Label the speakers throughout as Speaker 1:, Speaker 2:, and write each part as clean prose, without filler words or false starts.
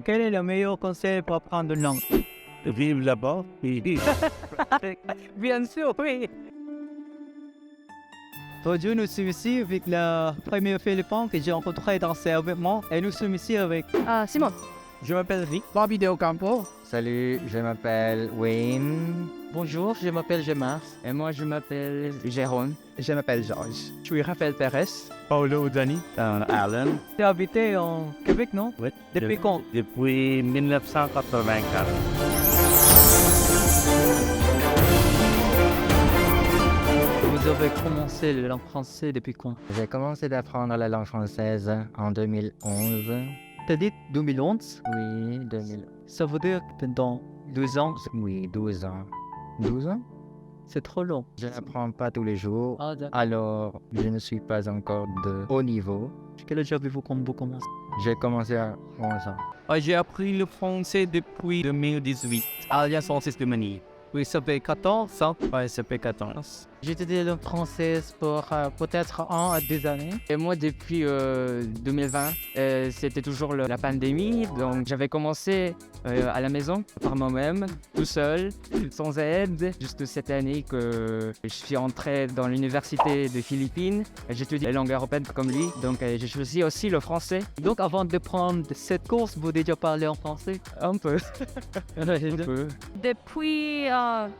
Speaker 1: Quel est le meilleur conseil pour apprendre une langue?
Speaker 2: Vivre là-bas.
Speaker 1: Bien sûr, oui. Aujourd'hui, nous sommes ici avec le premier Philippin que j'ai rencontré dans ce événement et nous sommes ici avec
Speaker 3: Simon.
Speaker 1: Je m'appelle Rick.
Speaker 4: Bobby De Ocampo.
Speaker 5: Salut, je m'appelle Wayne.
Speaker 1: Bonjour, je m'appelle Gemma.
Speaker 5: Et moi, je m'appelle Jérôme.
Speaker 4: Je m'appelle Georges.
Speaker 5: Je suis Raphaël Pérez.
Speaker 2: Paolo Dani. Alan.
Speaker 1: Tu as habité en Québec, non?
Speaker 2: Oui.
Speaker 1: Depuis quand?
Speaker 2: Depuis 1984.
Speaker 1: Vous avez commencé la langue française depuis quand?
Speaker 5: J'ai commencé d'apprendre la langue française en 2011.
Speaker 1: T'as dit 2011?
Speaker 5: Oui, 2011.
Speaker 1: Ça veut dire que pendant 12 ans,
Speaker 5: Oui, 12 ans. 12 ans?
Speaker 1: c'est trop long.
Speaker 5: Je n'apprends pas tous les jours.
Speaker 1: Ah, d'accord.
Speaker 5: Alors, je ne suis pas encore de haut niveau.
Speaker 1: Quel âge avez-vous quand vous commencez?
Speaker 5: J'ai commencé à 11 ans.
Speaker 6: J'ai appris le français depuis 2018 à l'Alliance française de Manille.
Speaker 1: Oui, ça fait 14 ans.
Speaker 6: Ouais, ça fait 14.
Speaker 4: J'ai étudié la langue française pour peut-être 1 à 2 années.
Speaker 3: Et moi, depuis 2020, c'était toujours la pandémie. Donc, j'avais commencé à la maison, par moi-même, tout seul, sans aide. Juste cette année que je suis entré dans l'université de Philippines. J'étudie les langues européennes comme lui. Donc, j'ai choisi aussi le français.
Speaker 1: Donc, avant de prendre cette course, vous déjà parlé en français?
Speaker 3: Un peu. Un peu.
Speaker 7: Depuis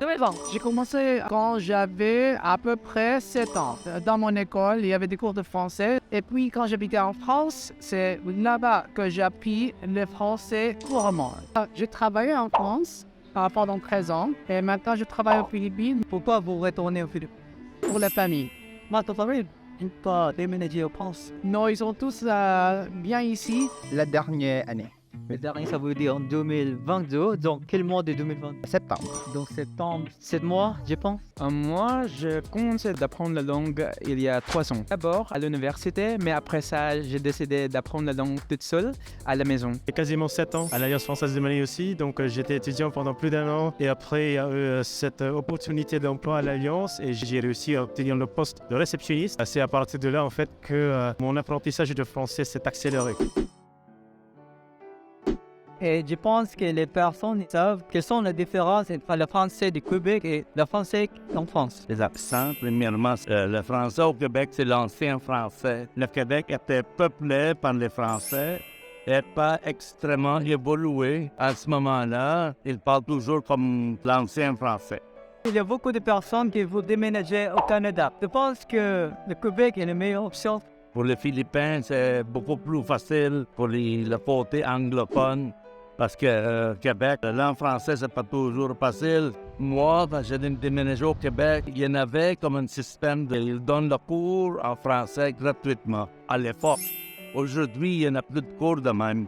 Speaker 7: 2020.
Speaker 4: J'ai commencé quand j'avais à peu près 7 ans. Dans mon école, il y avait des cours de français. Et puis, quand j'habitais en France, c'est là-bas que j'ai appris le français couramment. J'ai travaillé en France pendant 13 ans. Et maintenant, je travaille aux Philippines
Speaker 1: Pourquoi vous retournez au Philippines?
Speaker 4: pour la famille.
Speaker 1: Votre famille n'est pas déménagé en France.
Speaker 4: Non, ils sont tous bien ici.
Speaker 5: La dernière année,
Speaker 1: Le dernier, ça veut dire en 2022. Donc, quel mois de 2020?
Speaker 5: septembre.
Speaker 1: Donc, septembre, 7 mois, je pense.
Speaker 6: Moi, je commençais d'apprendre la langue il y a 3 ans. D'abord à l'université, mais après ça, j'ai décidé d'apprendre la langue toute seule à la maison.
Speaker 2: J'ai quasiment 7 ans à l'Alliance française de Manille aussi. Donc, j'étais étudiant pendant plus d'1 an. Et après, il y a eu cette opportunité d'emploi à l'Alliance. Et j'ai réussi à obtenir le poste de réceptionniste. C'est à partir de là, en fait, que mon apprentissage de français s'est accéléré.
Speaker 1: Et je pense que les personnes savent quelles sont les différences entre le français du Québec et le français en France.
Speaker 2: Les accents, premièrement, le français au Québec, c'est l'ancien français. Le Québec était peuplé par les Français et pas extrêmement évolué. À ce moment-là, ils parlent toujours comme l'ancien français.
Speaker 1: Il y a beaucoup de personnes qui vont déménager au Canada. Je pense que le Québec est la meilleure option.
Speaker 2: Pour les Philippins, c'est beaucoup plus facile pour le côté anglophone. Parce que Québec, la langue française, c'est pas toujours facile. Moi, quand j'ai déménagé au Québec, il y en avait comme un système ils donnent le cours en français gratuitement, à l'époque. Aujourd'hui, il n'y en a plus de cours de même.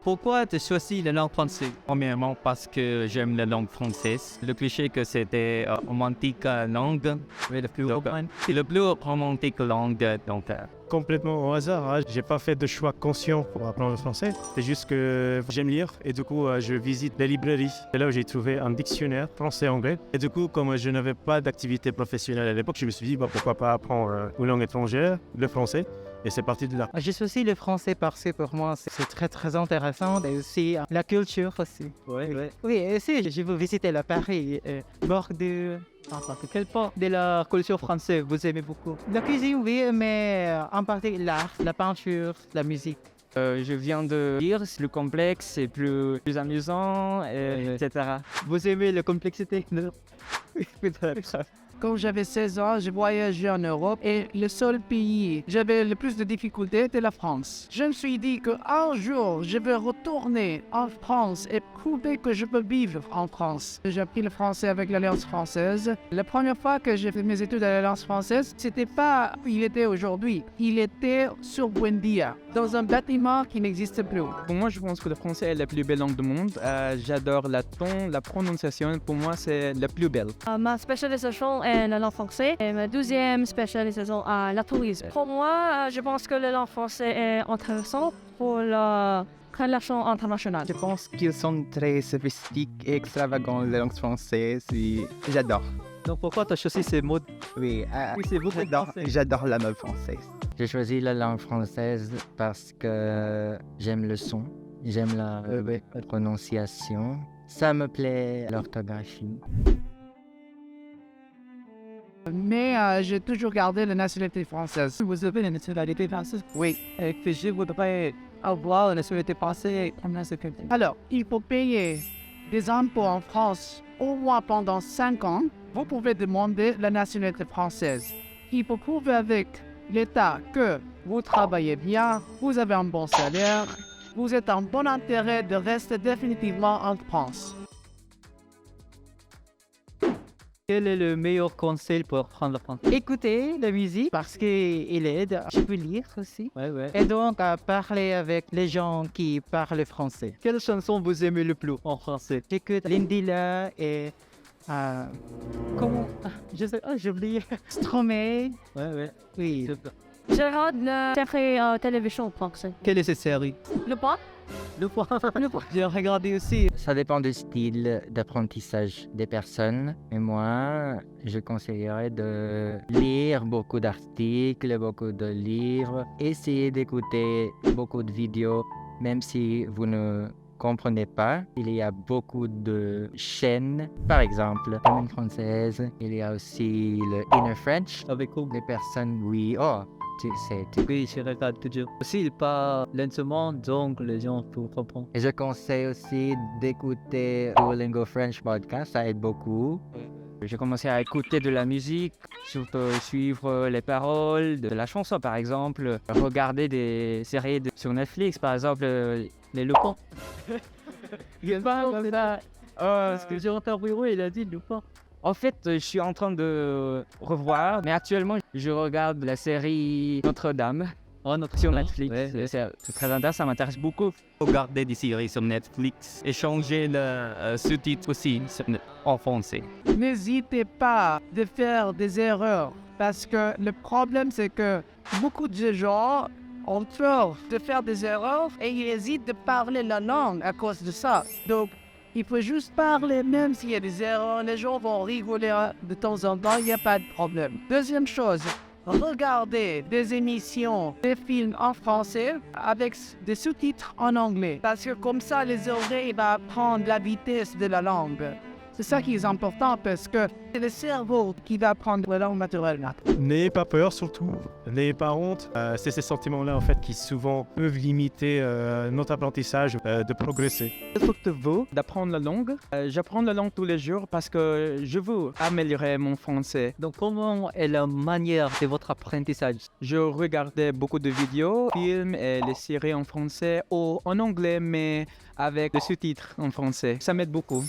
Speaker 1: Pourquoi tu as choisi la langue française?
Speaker 6: Premièrement, parce que j'aime la langue française. Le cliché que c'était romantique langue.
Speaker 1: Oui, le plus
Speaker 6: Donc,
Speaker 1: romain.
Speaker 6: c'est le plus romantique langue. Donc,
Speaker 2: Complètement au hasard, hein. J'ai pas fait de choix conscient pour apprendre le français. C'est juste que j'aime lire et du coup je visite les librairies. C'est là où j'ai trouvé un dictionnaire français-anglais. Et du coup, comme je n'avais pas d'activité professionnelle à l'époque, je me suis dit pourquoi pas apprendre une langue étrangère, le français. Et c'est parti de là.
Speaker 4: J'ai choisi le français parce que pour moi, c'est très très intéressant. Et aussi la culture aussi.
Speaker 1: Oui, oui.
Speaker 4: Oui, et aussi, je veux visiter le Paris, Bordeaux.
Speaker 1: Quelle part de la culture française vous aimez beaucoup?
Speaker 4: La cuisine, oui, mais en partie l'art, la peinture, la musique.
Speaker 3: Je viens de dire, c'est plus complexe, c'est plus amusant, etc.
Speaker 1: Vous aimez la complexité?
Speaker 4: Quand j'avais 16 ans, j'ai voyagé en Europe et le seul pays où j'avais le plus de difficultés était la France. Je me suis dit qu'un jour, je vais retourner en France et prouver que je peux vivre en France. J'ai appris le français avec l'Alliance française. La première fois que j'ai fait mes études à l'Alliance française, c'était pas où il était aujourd'hui. Il était sur Buendia, dans un bâtiment qui n'existe plus.
Speaker 6: pour moi, je pense que le français est la plus belle langue du monde. J'adore la ton, la prononciation. Pour moi, c'est la plus belle.
Speaker 7: Ma spécialisation est la langue française et ma deuxième spécialisation est la tourisme. Pour moi, je pense que la langue française est intéressante pour la relation internationale.
Speaker 5: Je pense qu'ils sont très sophistiques et extravagants, les langues françaises, et j'adore.
Speaker 1: Donc pourquoi tu as choisi ces mots?
Speaker 5: Oui,
Speaker 1: Oui, c'est beaucoup
Speaker 5: j'adore la mode française. J'ai choisi la langue française parce que j'aime le son, j'aime la prononciation. Ça me plaît l'orthographie.
Speaker 4: Mais j'ai toujours gardé la nationalité française.
Speaker 1: Vous avez la nationalité française?
Speaker 4: Oui.
Speaker 1: Et que je voudrais avoir la nationalité française comme nationalité.
Speaker 4: Alors, il faut payer des impôts en France au moins pendant 5 ans. Vous pouvez demander la nationalité française. Il faut prouver avec l'État que vous travaillez bien, vous avez un bon salaire, vous êtes en bon intérêt de rester définitivement en France.
Speaker 1: Quel est le meilleur conseil pour apprendre le français?
Speaker 5: Écoutez la musique parce qu'il aide. Je peux lire aussi.
Speaker 1: Ouais.
Speaker 5: Et donc à parler avec les gens qui parlent français.
Speaker 1: Quelle chanson vous aimez le plus en français?
Speaker 5: J'écoute Lindila et comment j'ai oublié. Stromae.
Speaker 1: Ouais.
Speaker 5: Oui.
Speaker 1: Super.
Speaker 7: Je regarde la série télévision française.
Speaker 1: Quelle est cette série?
Speaker 7: Le pas?
Speaker 1: Le point. J'ai regardé aussi.
Speaker 5: Ça dépend du style d'apprentissage des personnes. Et moi, je conseillerais de lire beaucoup d'articles, beaucoup de livres, essayer d'écouter beaucoup de vidéos, même si vous ne comprenez pas. Il y a beaucoup de chaînes, par exemple, la langue française. Il y a aussi le Inner French.
Speaker 1: Avec vous?
Speaker 5: Les personnes, oui,
Speaker 1: Oui, je regarde toujours. Aussi, il parle lentement, donc les gens peuvent comprendre.
Speaker 5: Et je conseille aussi d'écouter Duolingo French Podcast, ça aide beaucoup.
Speaker 3: J'ai commencé à écouter de la musique, surtout suivre les paroles de la chanson par exemple, regarder des séries sur Netflix par exemple, Les Lupins.
Speaker 1: Il parle comme ça. Parce que j'ai entendu, il a dit Lupin.
Speaker 3: En fait, je suis en train de revoir, mais actuellement, je regarde la série Notre-Dame sur Netflix.
Speaker 1: Ouais.
Speaker 3: C'est très intéressant, ça m'intéresse beaucoup.
Speaker 8: Regarder des séries sur Netflix et changer le sous-titre aussi en français.
Speaker 4: N'hésitez pas de faire des erreurs parce que le problème c'est que beaucoup de gens ont peur de faire des erreurs et ils hésitent de parler la langue à cause de ça. Donc, il faut juste parler, même s'il y a des erreurs, les gens vont rigoler de temps en temps, il n'y a pas de problème. Deuxième chose, regardez des émissions, des films en français avec des sous-titres en anglais. Parce que comme ça, les oreilles vont apprendre la vitesse de la langue. C'est ça qui est important parce que c'est le cerveau qui va apprendre la langue naturellement.
Speaker 9: N'ayez pas peur surtout, n'ayez pas honte. C'est ces sentiments-là en fait qui souvent peuvent limiter notre apprentissage de progresser.
Speaker 6: Surtout d'apprendre la langue. J'apprends la langue tous les jours parce que je veux améliorer mon français.
Speaker 1: Donc, comment est la manière de votre apprentissage?
Speaker 6: Je regardais beaucoup de vidéos, films et les séries en français ou en anglais, mais avec des sous-titres en français. Ça m'aide beaucoup.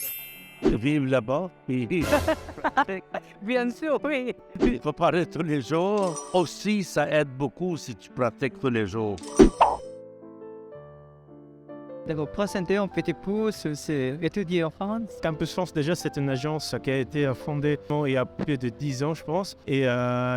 Speaker 2: Vivre là-bas, puis
Speaker 1: Bien sûr, oui.
Speaker 2: il faut parler tous les jours. Aussi, ça aide beaucoup si tu pratiques tous les jours.
Speaker 1: D'accord, présenter un petit peu sur étudier en France.
Speaker 9: Campus France, déjà, c'est une agence qui a été fondée il y a plus de 10 ans, je pense. Et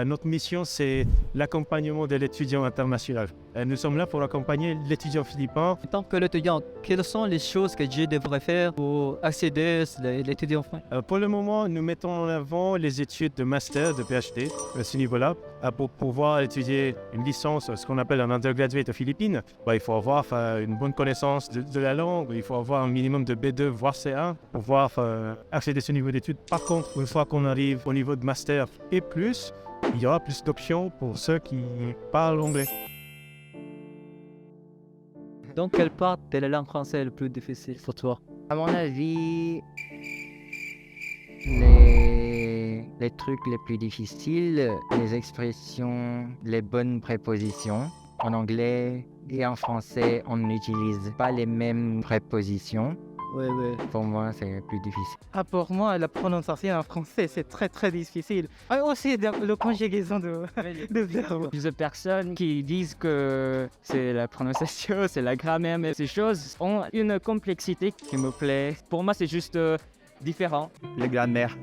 Speaker 9: notre mission, c'est l'accompagnement de l'étudiant international. Nous sommes là pour accompagner l'étudiant philippin.
Speaker 1: En tant que l'étudiant, quelles sont les choses que je devrais faire pour accéder à l'étudiant en France?
Speaker 9: Pour le moment, nous mettons en avant les études de master, de PhD, à ce niveau-là. Pour pouvoir étudier une licence, ce qu'on appelle un undergraduate aux Philippines, il faut avoir une bonne connaissance de la langue, il faut avoir un minimum de B2, voire C1, pour pouvoir accéder à ce niveau d'études. Par contre, une fois qu'on arrive au niveau de master et plus, il y aura plus d'options pour ceux qui parlent anglais.
Speaker 1: Donc, quelle part de la langue française est le plus difficile pour toi?
Speaker 5: À mon avis, les trucs les plus difficiles, les expressions, les bonnes prépositions. En anglais et en français, on n'utilise pas les mêmes prépositions.
Speaker 1: Oui.
Speaker 5: Pour moi, c'est plus difficile.
Speaker 6: Pour moi, la prononciation en français, c'est très très difficile. Aussi, la conjugaison de verbes.
Speaker 3: Plusieurs personnes qui disent que c'est la prononciation, c'est la grammaire, mais ces choses ont une complexité qui me plaît. Pour moi, c'est juste différent.
Speaker 5: La grammaire.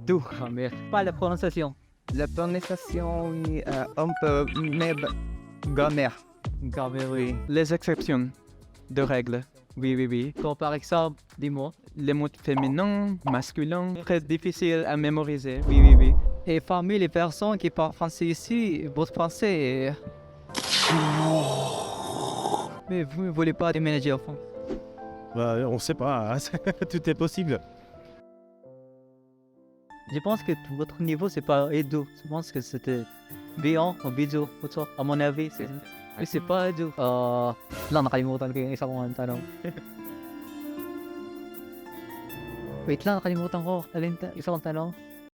Speaker 1: Tout, grammaire. Pas la prononciation.
Speaker 5: La prononciation, oui, un peu, mais grammaire.
Speaker 1: Grammaire, oui.
Speaker 6: Les exceptions de règles. Oui.
Speaker 1: Comme par exemple, dis-moi.
Speaker 6: les mots féminins, masculins, très difficiles à mémoriser. Oui, oui, oui.
Speaker 1: Et parmi les personnes qui parlent français ici, votre français est... Mais vous ne voulez pas déménager en France?
Speaker 9: Bah, on sait pas, hein. Tout est possible.
Speaker 1: Je pense que votre niveau, c'est pas Edo. Je pense que c'était B1 o B2. À mon avis, c'est pas Edo. Lang, nakalimutan ko yung isa kong tanong. Wait lang, nakalimutan ko. Isa kong tanong.